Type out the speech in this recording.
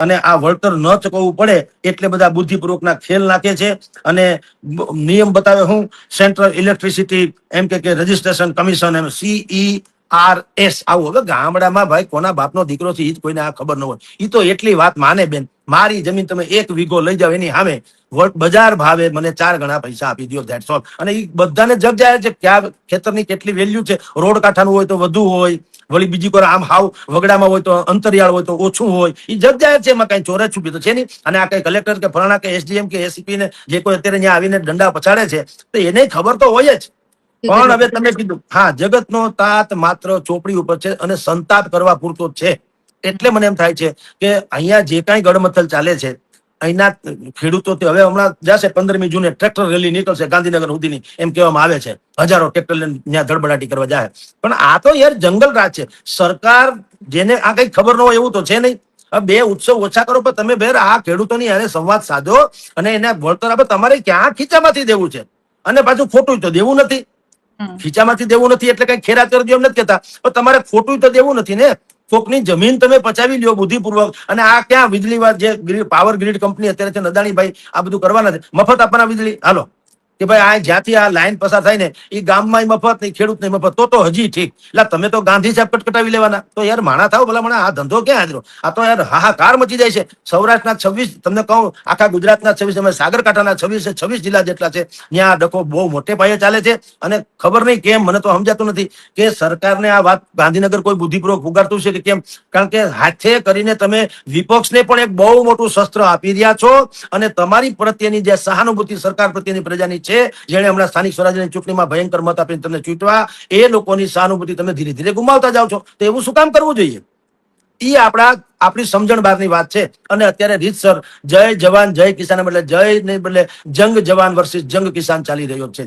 અને આ વળતર ન ચૂકવવું પડે એટલે બધા બુદ્ધિપૂર્વકના ખેલ નાખે છે અને નિયમ બતાવે હું સેન્ટ્રલ ઇલેક્ટ્રિસિટી એમ કે રજીસ્ટ્રેશન કમિશન એમ CERS આવું. હવે ગામડામાં ભાઈ કોના બાપનો દીકરો છે એ જ કોઈને આ ખબર ન હોય. એ તો એટલી વાત માને બેન, મારી જમીન તમે 1 વીઘો લઈ જાવ એની સામે બજાર ભાવે મને 4 ગણા પૈસા આપી દો, ધેટ્સ ઓલ. અને એ બધાને જગ જાય છે કે આ ખેતરની કેટલી વેલ્યુ છે. રોડ કાંઠાનું હોય તો વધુ હોય, વળી બીજી કોઈ આમ હાવ વગડામાં હોય તો અંતરિયાળ હોય તો ઓછું હોય. એ જગ જાય છે, એમાં કઈ ચોરે છુપી તો છે નહીં. અને આ કઈ કલેક્ટર કે ફલાણા કે SDM કે ACP ને જે કોઈ અત્યારે અહીંયા આવીને દંડા પછાડે છે તો એને ખબર તો હોય જ. પણ હવે તમે કીધું હા, જગતનો તાત માત્ર ચોપડી ઉપર છે અને સંતાપ કરવા પૂરતો છે. એટલે મને એમ થાય છે કે અહીંયા જે કાંઈ ગડમથલ ચાલે છે અહીંના ખેડૂતો હવે હમણાં જશે 15મી જૂને ટ્રેક્ટર રેલી નીકળશે ગાંધીનગર સુધીની એમ કહેવામાં આવે છે. હજારો ટ્રેક્ટર લઈને ત્યાં ધડબડાટી કરવા જાય. પણ આ તો યાર જંગલ રાજ છે. સરકાર જેને આ કઈ ખબર ન હોય એવું તો છે નહીં. બે ઉત્સવ ઓછા કરો પણ તમે બેર આ ખેડૂતોની હારે સંવાદ સાધો અને એને વળતર આપો. તમારે ક્યાં ખીચામાંથી દેવું છે અને પાછું ખોટું તો દેવું નથી. ખીચામાંથી દેવું નથી એટલે કઈ ખેરા કરજો એમ નથી કહેતા, પણ તમારે ખોટું તો દેવું નથી ને. કોકની જમીન તમે પચાવી લ્યો બુદ્ધિપૂર્વક. અને આ ક્યાં વીજળી જે પાવર ગ્રીડ કંપની અત્યારે છે અદાણીભાઈ આ બધું કરવાના છે, મફત આપવાના વીજળી. હાલો કે ભાઈ આ જ્યાંથી આ લાઈન પસાર થાય ને એ ગામમાં મફત નહીં, ખેડૂત નહીં મફત, તો હજી ઠીક. એટલે તમે તો ગાંધી સાહેબ કટકટાવી લેવાના. તો યાર માણા થાવ ભલા મને, આ ધંધો ક્યાં હાજરો? આ તો યાર હાહાકાર મચી જાય છે. સૌરાષ્ટ્રના 26 તમને કહું, આખા ગુજરાતના 26, સાગરકાંઠાના 26 જિલ્લા જેટલા છે ત્યાં ડખો બહુ મોટે પાયે ચાલે છે. અને ખબર નહીં કેમ, મને તો સમજાતું નથી કે સરકારને આ વાત ગાંધીનગર કોઈ બુદ્ધિપૂર્વક ઉગાડતું છે કે કેમ. કારણ કે હાથે કરીને તમે વિપક્ષને પણ એક બહુ મોટું શસ્ત્ર આપી રહ્યા છો અને તમારી પ્રત્યેની જે સહાનુભૂતિ સરકાર પ્રત્યેની પ્રજાની છે, જેને હમણાં સ્થાનિક સ્વરાજ્યની ચૂંટણીમાં ભયંકર મત આપીને તમને ચૂંટવા, એ લોકોની સહાનુભૂતિ તમે ધીરે ધીરે ગુમાવતા જાઓ છો. તો એવું શું કામ કરવું જોઈએ? એ આપણી સમજણ બહારની વાત છે. અને અત્યારે રીતસર જય જવાન જય કિસાન બદલે જય નહીં બદલે જંગ જવાન વર્સિસ જંગ કિસાન ચાલી રહ્યો છે.